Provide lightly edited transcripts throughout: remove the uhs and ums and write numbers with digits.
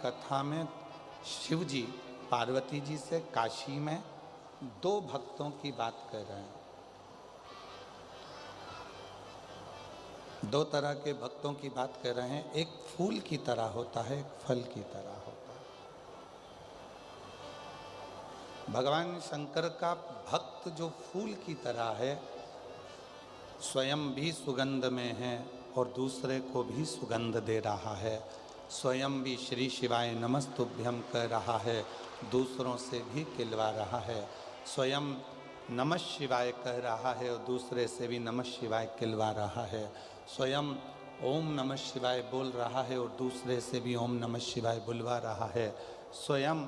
कथा में शिव जी पार्वती जी से काशी में दो भक्तों की बात कर रहे हैं। दो तरह के भक्तों की बात कर रहे हैं। एक फूल की तरह होता है, एक फल की तरह होता है। भगवान शंकर का भक्त जो फूल की तरह है, स्वयं भी सुगंध में है और दूसरे को भी सुगंध दे रहा है। स्वयं भी श्री शिवाय नमस्तुभ्यम कह रहा है, दूसरों से भी खिलवा रहा है। स्वयं नमः शिवाय कह रहा है और दूसरे से भी नमः शिवाय खिलवा रहा है। स्वयं ओम नमः शिवाय बोल रहा है और दूसरे से भी ओम नमः शिवाय बुलवा रहा है। स्वयं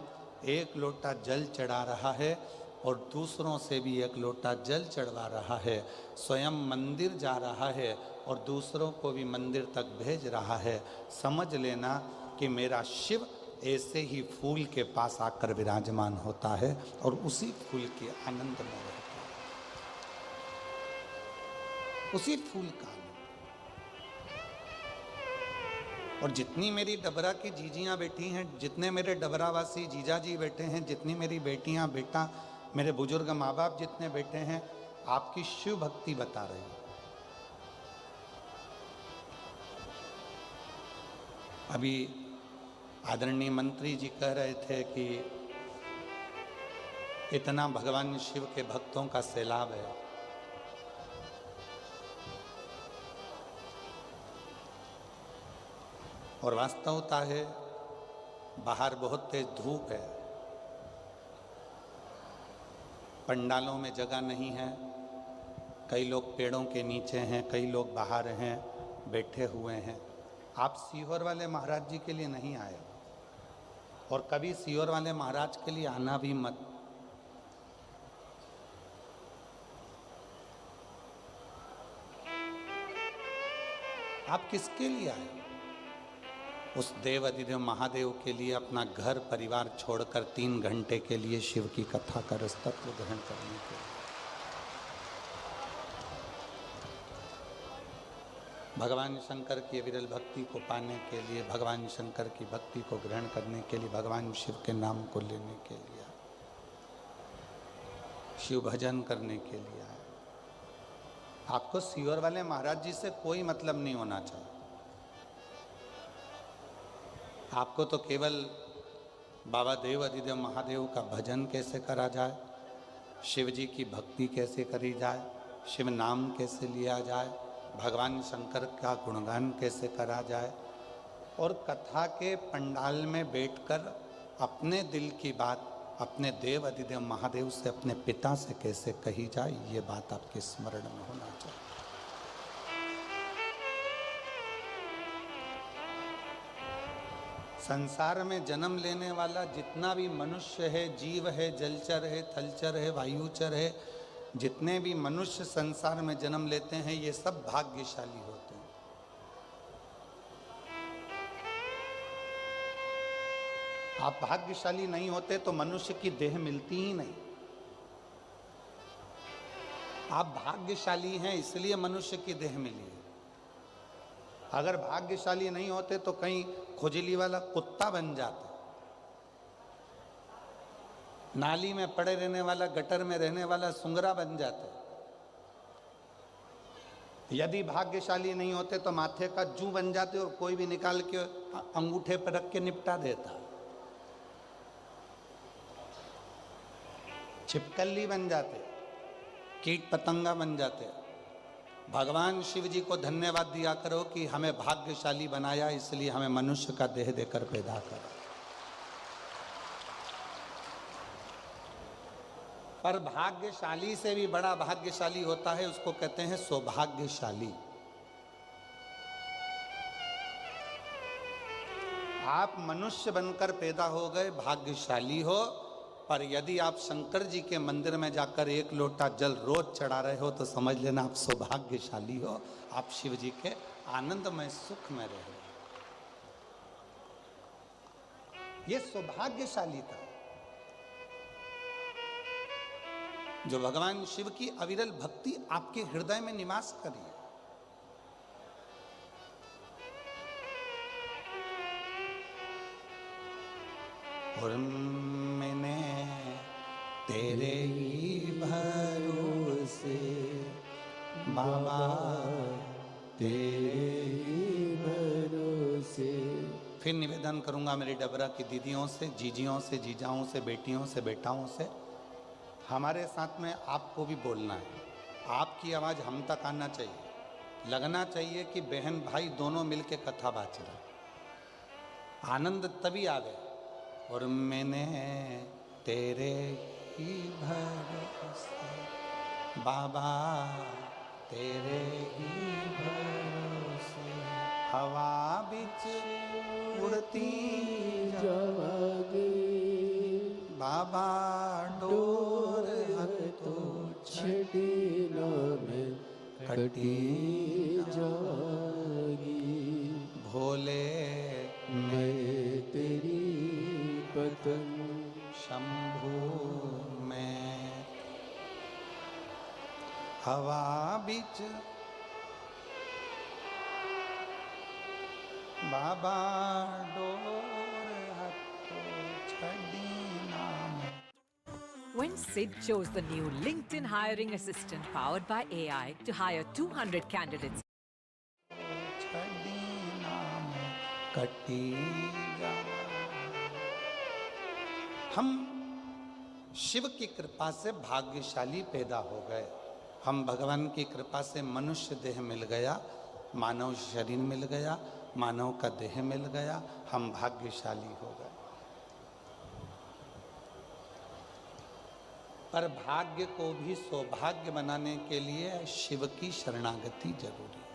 एक लोटा जल चढ़ा रहा है और दूसरों से भी एक लोटा जल चढ़वा रहा है। स्वयं मंदिर जा रहा है और दूसरों को भी मंदिर तक भेज रहा है। समझ लेना कि मेरा शिव ऐसे ही फूल के पास आकर विराजमान होता है और उसी फूल के आनंद में रहता है, उसी फूल का आनंद। और जितनी मेरी डबरा की जीजियाँ बैठी हैं, जितने मेरे डबरावासी जीजा जी बैठे हैं, जितनी मेरी बेटियाँ बेटा, मेरे बुजुर्ग माँ बाप जितने बैठे हैं, आपकी शिव भक्ति बता रही है। अभी आदरणीय मंत्री जी कह रहे थे कि इतना भगवान शिव के भक्तों का सैलाब है। और वास्तवता है, बाहर बहुत तेज धूप है, पंडालों में जगह नहीं है, कई लोग पेड़ों के नीचे हैं, कई लोग बाहर हैं, बैठे हुए हैं। आप सीहोर वाले महाराज जी के लिए नहीं आए और कभी सीहोर वाले महाराज के लिए आना भी मत। आप किसके लिए आए? उस देव अधिदेव महादेव के लिए अपना घर परिवार छोड़कर 3 घंटे के लिए शिव की कथा का रसतत्व ग्रहण करने के लिए। भगवान शंकर की विरल भक्ति को पाने के लिए, भगवान शंकर की भक्ति को ग्रहण करने के लिए, भगवान शिव के नाम को लेने के लिए, शिव भजन करने के लिए आए। आपको सीहोर वाले महाराज जी से कोई मतलब नहीं होना चाहिए। आपको तो केवल बाबा देव अधिदेव महादेव का भजन कैसे करा जाए, शिव जी की भक्ति कैसे करी जाए, शिव नाम कैसे लिया जाए, भगवान शंकर का गुणगान कैसे करा जाए, और कथा के पंडाल में बैठकर अपने दिल की बात अपने देव अधिदेव महादेव से, अपने पिता से कैसे कही जाए, ये बात आपके स्मरण में होना चाहिए। संसार में जन्म लेने वाला जितना भी मनुष्य है, जीव है, जलचर है, थलचर है, वायुचर है, जितने भी मनुष्य संसार में जन्म लेते हैं, ये सब भाग्यशाली होते हैं। आप भाग्यशाली नहीं होते तो मनुष्य की देह मिलती ही नहीं। आप भाग्यशाली हैं इसलिए मनुष्य की देह मिली है। अगर भाग्यशाली नहीं होते तो कहीं खुजली वाला कुत्ता बन जाते, नाली में पड़े रहने वाला, गटर में रहने वाला सुंगरा बन जाते। यदि भाग्यशाली नहीं होते तो माथे का जू बन जाते और कोई भी निकाल के अंगूठे पर रख के निपटा देता। छिपकली बन जाते, कीट पतंगा बन जाते। भगवान शिव जी को धन्यवाद दिया करो कि हमें भाग्यशाली बनाया, इसलिए हमें मनुष्य का देह देकर पैदा करा। पर भाग्यशाली से भी बड़ा भाग्यशाली होता है, उसको कहते हैं सौभाग्यशाली। आप मनुष्य बनकर पैदा हो गए, भाग्यशाली हो। पर यदि आप शंकर जी के मंदिर में जाकर 1 लोटा जल रोज चढ़ा रहे हो तो समझ लेना आप सौभाग्यशाली हो। आप शिव जी के आनंदमय सुख में रह रहे हो। ये सौभाग्यशालीता जो भगवान शिव की अविरल भक्ति आपके हृदय में निवास करी है। और मैंने तेरे ही भरोसे बाबा तेरे ही भरोसे। फिर निवेदन करूंगा मेरी डबरा की दीदियों से, जीजियों से, जीजाओं से, बेटियों से, बेटाओं से, हमारे साथ में आपको भी बोलना है। आपकी आवाज़ हम तक आना चाहिए, लगना चाहिए कि बहन भाई दोनों मिलके कथा बाच रहे, आनंद तभी आवे। और मैंने तेरे ही भरोसे बाबा तेरे ही भरोसे हवा बिच उड़ती जागे बाबा डोर तो छड़ी में कटी जागी भोले मैं तेरी पतंग शंभू में हवा बिच बाबा डोर हत्थों छड़ी नाम। When Sid chose the new LinkedIn hiring assistant powered by AI to hire 200 candidates, छड़ी नाम कटी जा। हम शिव की कृपा से भाग्यशाली पैदा हो गए। हम भगवान की कृपा से मनुष्य देह मिल गया, मानव शरीर मिल गया, मानव का देह मिल गया, हम भाग्यशाली हो गए। पर भाग्य को भी सौभाग्य बनाने के लिए शिव की शरणागति जरूरी है।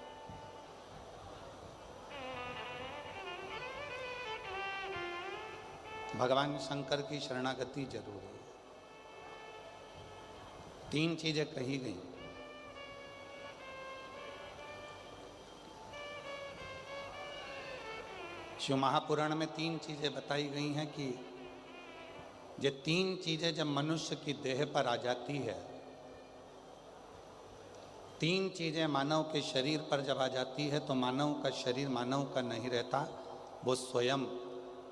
भगवान शंकर की शरणागति जरूरी है। 3 चीजें कही गई। शिव महापुराण में 3 चीजें बताई गई हैं कि ये 3 चीजें जब मनुष्य की देह पर आ जाती है, 3 चीजें मानव के शरीर पर जब आ जाती है तो मानव का शरीर मानव का नहीं रहता, वो स्वयं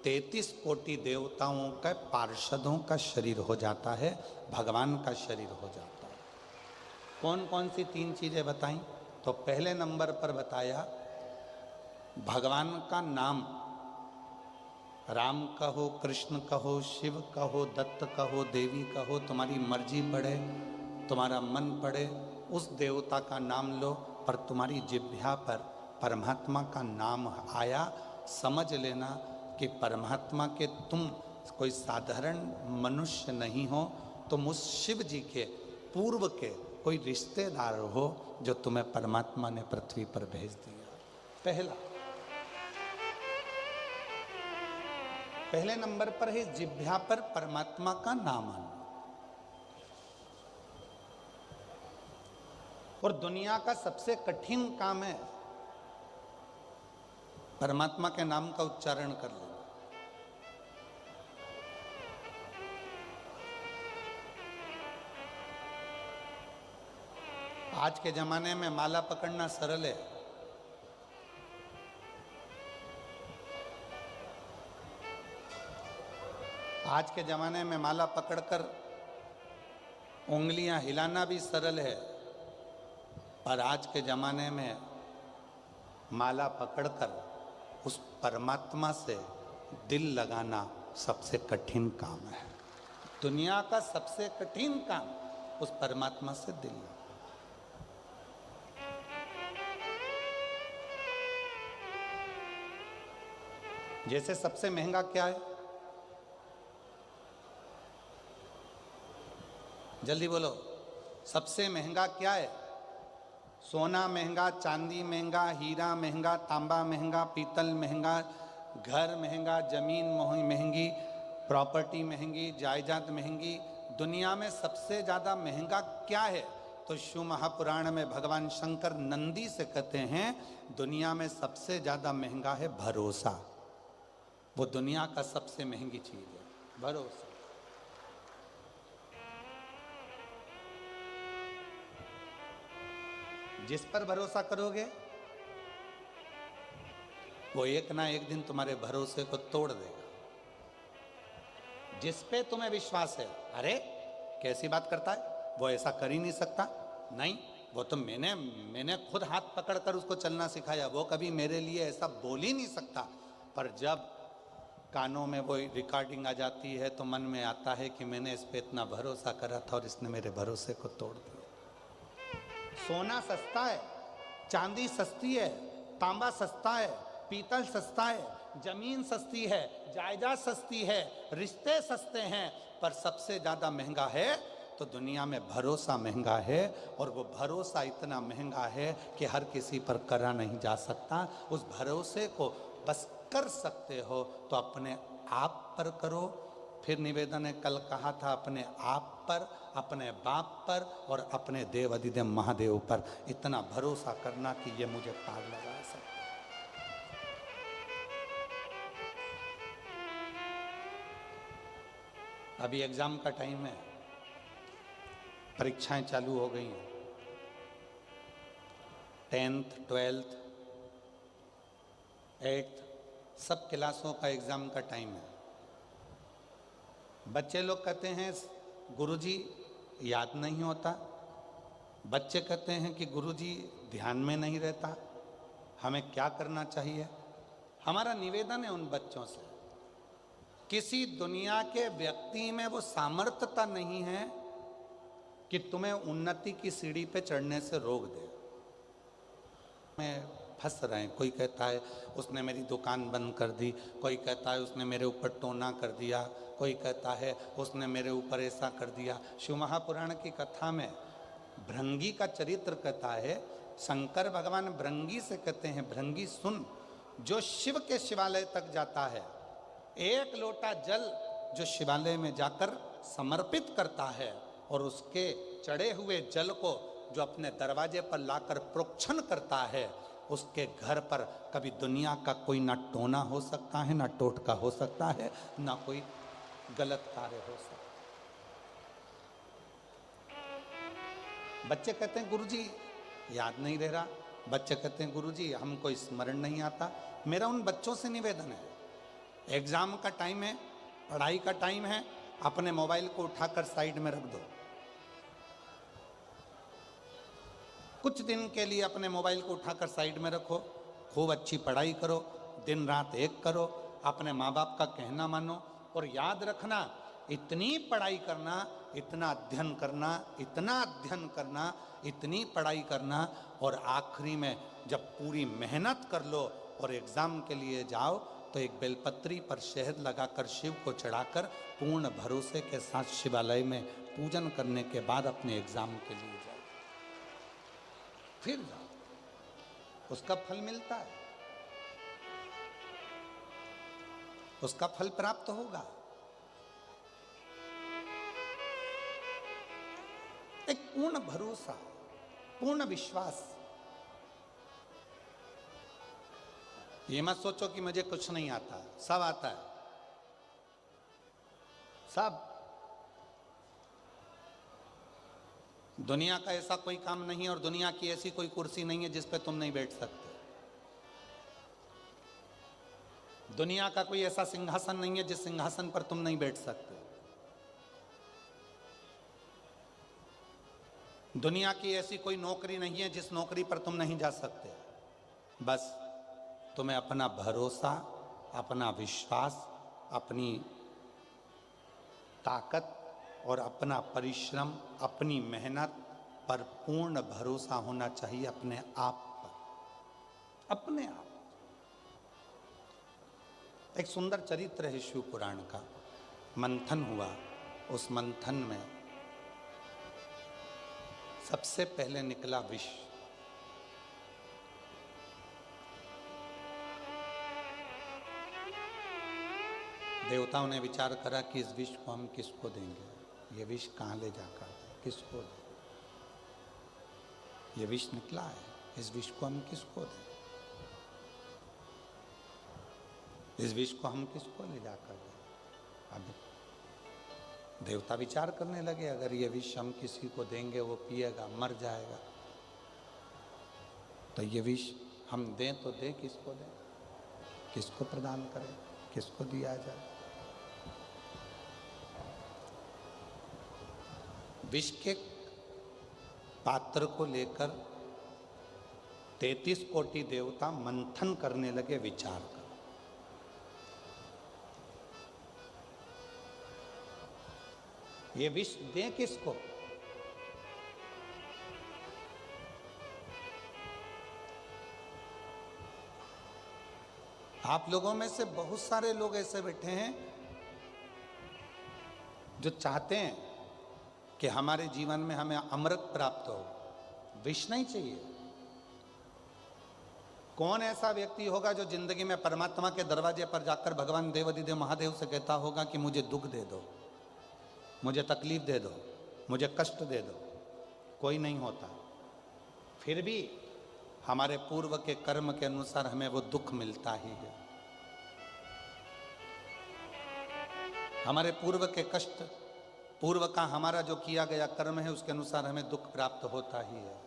33 कोटि देवताओं का पार्षदों का शरीर हो जाता है, भगवान का शरीर हो जाता है। कौन कौन सी 3 चीजें बताई? तो पहले नंबर पर बताया भगवान का नाम, राम कहो, कृष्ण कहो, शिव कहो, दत्त कहो, देवी कहो, तुम्हारी मर्जी पड़े, तुम्हारा मन पड़े, उस देवता का नाम लो, पर तुम्हारी जिह्वा पर परमात्मा का नाम आया, समझ लेना कि परमात्मा के तुम कोई साधारण मनुष्य नहीं हो, तुम उस शिव जी के पूर्व के कोई रिश्तेदार हो जो तुम्हें परमात्मा ने पृथ्वी पर भेज दिया। पहले नंबर पर है जिह्वा पर परमात्मा का नाम आना। और दुनिया का सबसे कठिन काम है परमात्मा के नाम का उच्चारण कर लेना। आज के जमाने में माला पकड़ना सरल है, आज के ज़माने में माला पकड़कर उंगलियां हिलाना भी सरल है, पर आज के ज़माने में माला पकड़कर उस परमात्मा से दिल लगाना सबसे कठिन काम है। दुनिया का सबसे कठिन काम उस परमात्मा से दिल लगाना। जैसे सबसे महंगा क्या है? जल्दी बोलो, सबसे महंगा क्या है? सोना महंगा, चांदी महंगा, हीरा महंगा, तांबा महंगा, पीतल महंगा, घर महंगा, जमीन महंगी, प्रॉपर्टी महंगी, जायदाद महंगी। दुनिया में सबसे ज़्यादा महंगा क्या है? तो शिव महापुराण में भगवान शंकर नंदी से कहते हैं दुनिया में सबसे ज़्यादा महंगा है भरोसा। वो दुनिया का सबसे महंगी चीज़ है, भरोसा। जिस पर भरोसा करोगे वो एक ना एक दिन तुम्हारे भरोसे को तोड़ देगा। जिस पे तुम्हें विश्वास है। अरे कैसी बात करता है, वो ऐसा कर ही नहीं सकता। नहीं, वो तो मैंने खुद हाथ पकड़कर उसको चलना सिखाया, वो कभी मेरे लिए ऐसा बोल ही नहीं सकता। पर जब कानों में वो रिकॉर्डिंग आ जाती है तो मन में आता है कि मैंने इस पे इतना भरोसा करा था और इसने मेरे भरोसे को तोड़ दिया। सोना सस्ता है, चांदी सस्ती है, तांबा सस्ता है, पीतल सस्ता है, जमीन सस्ती है, जायदाद सस्ती है, रिश्ते सस्ते हैं, पर सबसे ज्यादा महंगा है तो दुनिया में भरोसा महंगा है। और वो भरोसा इतना महंगा है कि हर किसी पर करा नहीं जा सकता। उस भरोसे को बस कर सकते हो तो अपने आप पर करो। फिर निवेदन ने कल कहा था, अपने आप पर, अपने बाप पर और अपने देव अधिदेव महादेव पर इतना भरोसा करना कि ये मुझे पार लगा सकता। अभी एग्जाम का टाइम है, परीक्षाएं चालू हो गई हैं। 10th, 12th, 8th सब क्लासों का एग्जाम का टाइम है। बच्चे लोग कहते हैं गुरुजी याद नहीं होता, बच्चे कहते हैं कि गुरुजी ध्यान में नहीं रहता, हमें क्या करना चाहिए। हमारा निवेदन है उन बच्चों से, किसी दुनिया के व्यक्ति में वो सामर्थ्यता नहीं है कि तुम्हें उन्नति की सीढ़ी पे चढ़ने से रोक दे। में फंस रहे हैं। कोई कहता है उसने मेरी दुकान बंद कर दी, कोई कहता है उसने मेरे ऊपर टोना कर दिया, कोई कहता है उसने मेरे ऊपर ऐसा कर दिया। शिव महापुराण की कथा में भृंगी का चरित्र कहता है, शंकर भगवान भृंगी से कहते हैं, भृंगी सुन, जो शिव के शिवालय तक जाता है, एक लोटा जल जो शिवालय में जाकर समर्पित करता है और उसके चढ़े हुए जल को जो अपने दरवाजे पर लाकर प्रोक्षण करता है, उसके घर पर कभी दुनिया का कोई ना टोना हो सकता है, ना टोटका हो सकता है, ना कोई गलत कार्य हो सकता है। बच्चे कहते हैं गुरुजी याद नहीं रह रहा, बच्चे कहते हैं गुरुजी हमको स्मरण नहीं आता। मेरा उन बच्चों से निवेदन है, एग्जाम का टाइम है, पढ़ाई का टाइम है, अपने मोबाइल को उठाकर साइड में रख दो। कुछ दिन के लिए अपने मोबाइल को उठाकर साइड में रखो, खूब अच्छी पढ़ाई करो, दिन रात एक करो, अपने माँ बाप का कहना मानो। और याद रखना, इतनी पढ़ाई करना, इतना अध्ययन करना, इतना अध्ययन करना, इतनी पढ़ाई करना, और आखिरी में जब पूरी मेहनत कर लो और एग्ज़ाम के लिए जाओ तो एक बेलपत्री पर शहद लगाकर शिव को चढ़ाकर पूर्ण भरोसे के साथ शिवालय में पूजन करने के बाद अपने एग्ज़ाम के लिए जाओ, फिर जाओ, उसका फल मिलता है, उसका फल प्राप्त होगा। एक पूर्ण भरोसा, पूर्ण विश्वास। ये मत सोचो कि मुझे कुछ नहीं आता, सब आता है, सब। दुनिया का ऐसा कोई काम नहीं है और दुनिया की ऐसी कोई कुर्सी नहीं है जिस पे तुम नहीं बैठ सकते। दुनिया का कोई ऐसा सिंहासन नहीं है जिस सिंहासन पर तुम नहीं बैठ सकते। दुनिया की ऐसी कोई नौकरी नहीं है जिस नौकरी पर तुम नहीं जा सकते। बस तुम्हें अपना भरोसा, अपना विश्वास, अपनी ताकत और अपना परिश्रम, अपनी मेहनत पर पूर्ण भरोसा होना चाहिए, अपने आप पर, अपने आप। एक सुंदर चरित्र है शिव पुराण का। मंथन हुआ, उस मंथन में सबसे पहले निकला विष। देवताओं ने विचार करा कि इस विष को हम किसको देंगे, ये विष कहाँ ले जाकर किसको दें। ये विष निकला है, इस विष को हम किसको दें, इस विष को हम किसको ले जाकर दें। अब देवता विचार करने लगे, अगर ये विष हम किसी को देंगे वो पिएगा मर जाएगा, तो ये विष हम दें तो दें किसको दें, किसको प्रदान करें, किसको दिया जाए। विष के पात्र को लेकर 33 कोटि देवता मंथन करने लगे, विचार कर। ये विष दें किसको? आप लोगों में से बहुत सारे लोग ऐसे बैठे हैं जो चाहते हैं कि हमारे जीवन में हमें अमृत प्राप्त हो, विष नहीं चाहिए। कौन ऐसा व्यक्ति होगा जो जिंदगी में परमात्मा के दरवाजे पर जाकर भगवान देवाधिदेव महादेव से कहता होगा कि मुझे दुख दे दो, मुझे तकलीफ दे दो, मुझे कष्ट दे दो? कोई नहीं होता। फिर भी हमारे पूर्व के कर्म के अनुसार हमें वो दुख मिलता ही है। हमारे पूर्व के कष्ट, पूर्व का हमारा जो किया गया कर्म है उसके अनुसार हमें दुख प्राप्त होता ही है।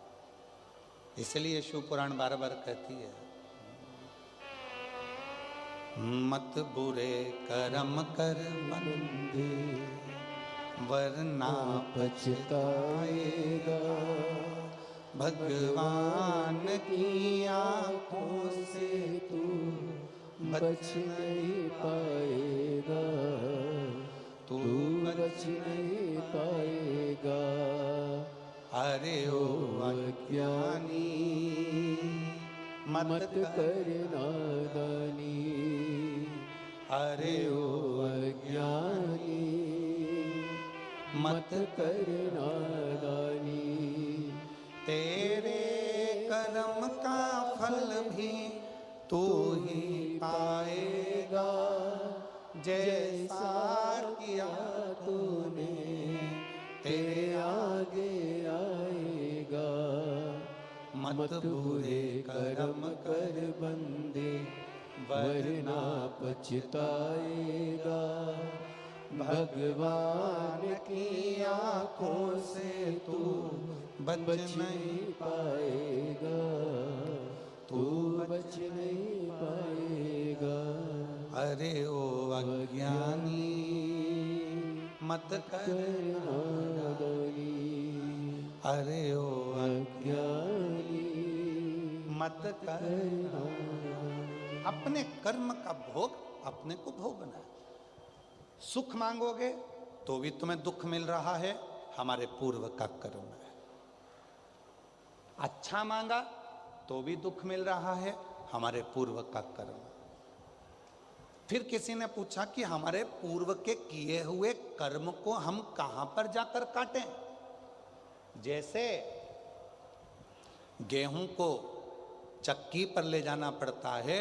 इसलिए शिव पुराण बार बार कहती है, मत बुरे कर्म कर बंदे वरना पछताएगा, भगवान की आंखों से तू बच नहीं पाएगा, तू बच नहीं पाएगा। अरे ओ अज्ञानी मत कर नादानी, अरे ओ अज्ञानी मत कर नादानी। तेरे कर्म का फल भी तू ही पाएगा, जैसा किया तूने तेरे आगे आएगा। मत बुरे कर्म कर बंदे वरना पछताएगा, भगवान की आंखों से तू बच नहीं पाएगा, तू बच नहीं पाएगा। अरे ओ अज्ञानी मत कर नादानी, अरे ओ अज्ञानी मत कर नादानी। अपने कर्म का भोग अपने को भोगना है। सुख मांगोगे तो भी तुम्हें दुख मिल रहा है, हमारे पूर्व का कर्म है। अच्छा मांगा तो भी दुख मिल रहा है, हमारे पूर्व का कर्म। फिर किसी ने पूछा कि हमारे पूर्व के किए हुए कर्म को हम कहां पर जाकर काटें? जैसे गेहूं को चक्की पर ले जाना पड़ता है,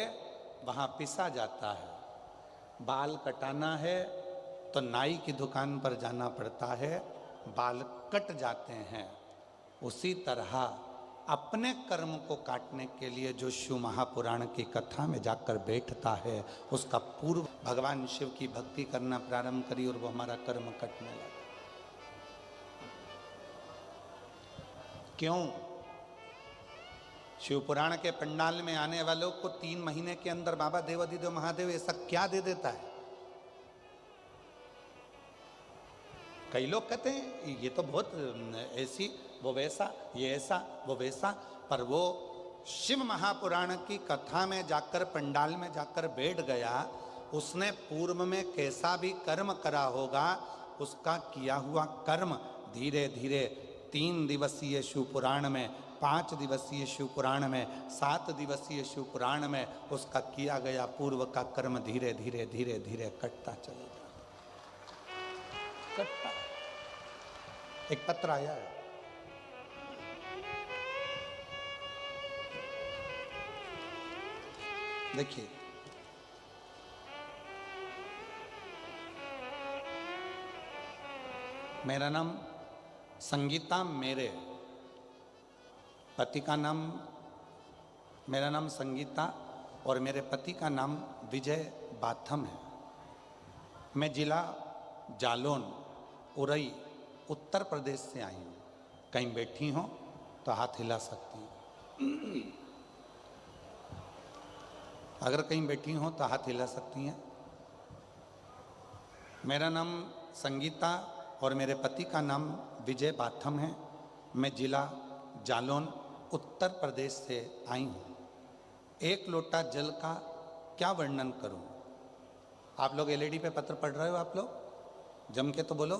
वहां पिसा जाता है। बाल कटाना है तो नाई की दुकान पर जाना पड़ता है, बाल कट जाते हैं। उसी तरह अपने कर्म को काटने के लिए जो शिव महापुराण की कथा में जाकर बैठता है, उसका पूर्व भगवान शिव की भक्ति करना प्रारंभ करी और वो हमारा कर्म कटने लगा। क्यों? शिव पुराण के पंडाल में आने वालों को 3 महीने के अंदर बाबा देवाधिदेव महादेव ऐसा क्या दे देता है? कई लोग कहते हैं ये तो बहुत ऐसी, वो वैसा, ये ऐसा, वो वैसा, पर वो शिव महापुराण की कथा में जाकर, पंडाल में जाकर बैठ गया, उसने पूर्व में कैसा भी कर्म करा होगा, उसका किया हुआ कर्म धीरे धीरे 3 दिवसीय शिव पुराण में, 5 दिवसीय शिव पुराण में, 7 दिवसीय शिव पुराण में उसका किया गया पूर्व का कर्म धीरे धीरे धीरे धीरे कटता चलेगा, कटता। एक पत्र आया है, देखिए, मेरा नाम संगीता, मेरे पति का नाम, मेरा नाम संगीता और मेरे पति का नाम विजय बाथम है। मैं जिला जालौन, उरई, उत्तर प्रदेश से आई हूँ। कहीं बैठी हो तो हाथ हिला सकती हैं। अगर कहीं बैठी हो तो हाथ हिला सकती हैं। मेरा नाम संगीता और मेरे पति का नाम विजय बाथम है। मैं जिला जालौन उत्तर प्रदेश से आई हूँ। एक लोटा जल का क्या वर्णन करूँ। आप लोग एलईडी पे पत्र पढ़ रहे हो? आप लोग जम के तो बोलो,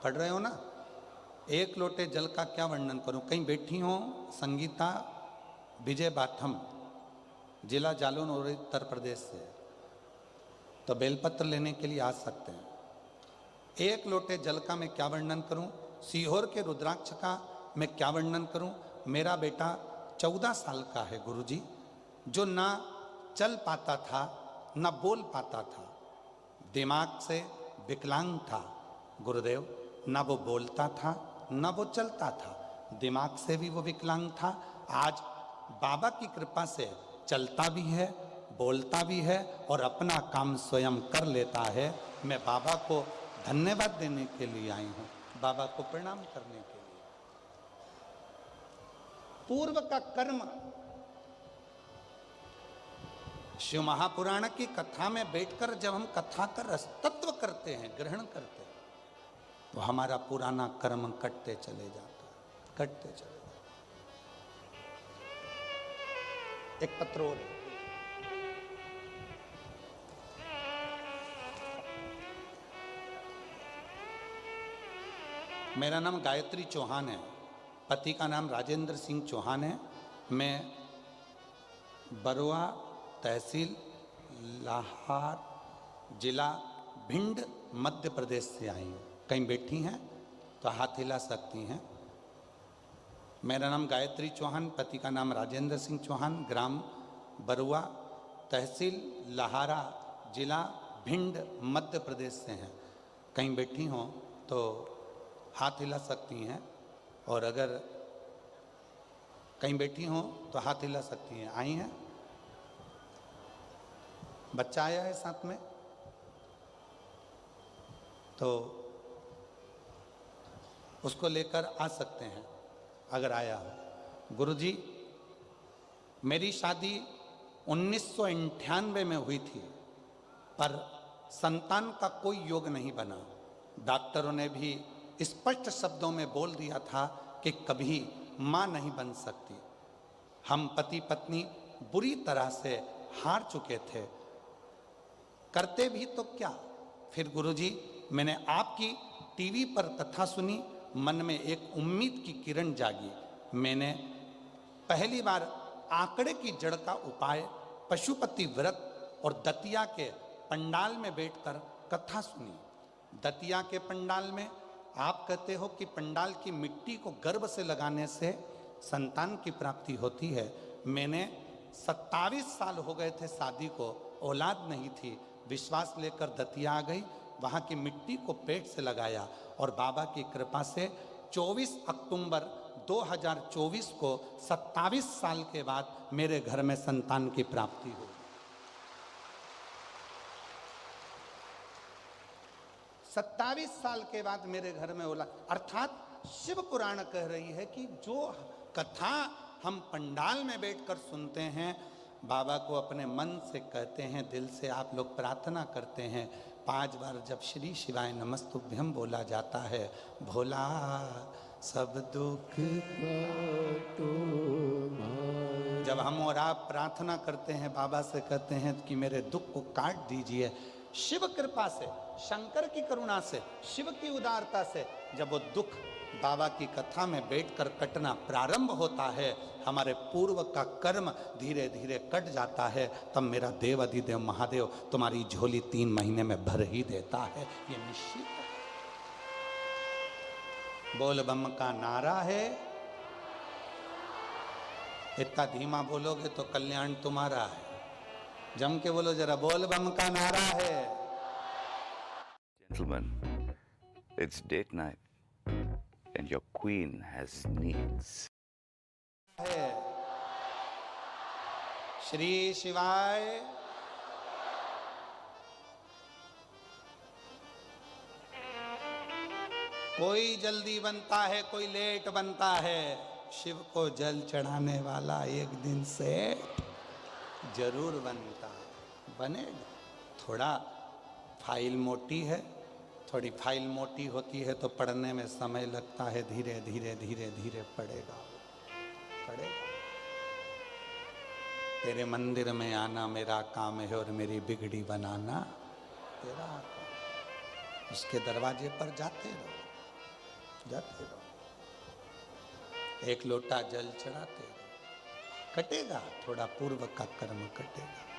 पढ़ रहे हो ना? एक लोटे जल का क्या वर्णन करूं। कहीं बैठी हो संगीता विजय बाथम, जिला जालौन और उत्तर प्रदेश से, तो बेलपत्र लेने के लिए आ सकते हैं। एक लोटे जल का मैं क्या वर्णन करूं। सीहोर के रुद्राक्ष का मैं क्या वर्णन करूं। मेरा बेटा 14 साल का है गुरुजी, जो ना चल पाता था ना बोल पाता था, दिमाग से विकलांग था गुरुदेव। ना वो बोलता था ना वो चलता था, दिमाग से भी वो विकलांग था। आज बाबा की कृपा से चलता भी है, बोलता भी है और अपना काम स्वयं कर लेता है। मैं बाबा को धन्यवाद देने के लिए आई हूँ, बाबा को प्रणाम करने के लिए। पूर्व का कर्म, शिव महापुराण की कथा में बैठकर जब हम कथा का रसतत्व करते हैं, ग्रहण करते हैं, तो हमारा पुराना कर्म कटते चले जाता है, कटते चले जाता है। एक पत्र और है। मेरा नाम गायत्री चौहान है, पति का नाम राजेंद्र सिंह चौहान है। मैं बरुआ तहसील लाहार जिला भिंड मध्य प्रदेश से आई हूँ। कहीं बैठी हैं तो हाथ हिला सकती हैं। मेरा नाम गायत्री चौहान, पति का नाम राजेंद्र सिंह चौहान, ग्राम बरुआ तहसील लाहारा जिला भिंड मध्य प्रदेश से हैं। कहीं बैठी हों तो हाथ हिला सकती हैं, और अगर कहीं बैठी हों तो हाथ हिला सकती हैं। आई हैं? बच्चा आया है साथ में तो उसको लेकर आ सकते हैं अगर आया हो। गुरुजी, मेरी शादी 1998 में हुई थी, पर संतान का कोई योग नहीं बना। डॉक्टरों ने भी स्पष्ट शब्दों में बोल दिया था कि कभी मां नहीं बन सकती। हम पति पत्नी बुरी तरह से हार चुके थे, करते भी तो क्या। फिर गुरुजी, मैंने आपकी टीवी पर कथा सुनी, मन में एक उम्मीद की किरण जागी। मैंने पहली बार आंकड़े की जड़ का उपाय, पशुपति व्रत और दतिया के पंडाल में बैठकर कथा सुनी। दतिया के पंडाल में आप कहते हो कि पंडाल की मिट्टी को गर्भ से लगाने से संतान की प्राप्ति होती है। मैंने 27 साल हो गए थे शादी को, औलाद नहीं थी। विश्वास लेकर दतिया आ गई, वहाँ की मिट्टी को पेट से लगाया और बाबा की कृपा से 24 अक्टूबर 2024 को 27 साल के बाद मेरे घर में संतान की प्राप्ति हुई। 27 साल के बाद मेरे घर में औलाद, अर्थात शिव पुराण कह रही है कि जो कथा हम पंडाल में बैठकर सुनते हैं, बाबा को अपने मन से कहते हैं, दिल से आप लोग प्रार्थना करते हैं, 5 बार जब श्री शिवाय नमस्तुभ्यं बोला जाता है, भोला सब दुख जब हम और आप प्रार्थना करते हैं, बाबा से कहते हैं कि मेरे दुख को काट दीजिए, शिव कृपा से, शंकर की करुणा से, शिव की उदारता से जब वो दुख बाबा की कथा में बैठकर कटना प्रारंभ होता है, हमारे पूर्व का कर्म धीरे धीरे कट जाता है, तब मेरा देव अधिदेव महादेव तुम्हारी झोली 3 महीने में भर ही देता है। ये निश्चित है। बोल बम का नारा है, इतना धीमा बोलोगे तो कल्याण तुम्हारा है। जम के बोलो जरा, बोल बम का नारा है। Gentlemen, it's date night and your queen has needs. Shri शिवाय कोई जल्दी बनता है, कोई लेट बनता है। शिव को जल चढ़ाने वाला एक दिन से जरूर बनता है, बनेगा। थोड़ा फाइल मोटी है, थोड़ी फाइल मोटी होती है तो पढ़ने में समय लगता है, धीरे धीरे धीरे धीरे पढ़ेगा। तेरे मंदिर में आना मेरा काम है और मेरी बिगड़ी बनाना तेरा काम। उसके दरवाजे पर जाते रहो। एक लोटा जल चढ़ाते रहो। कटेगा, थोड़ा पूर्व का कर्म कटेगा।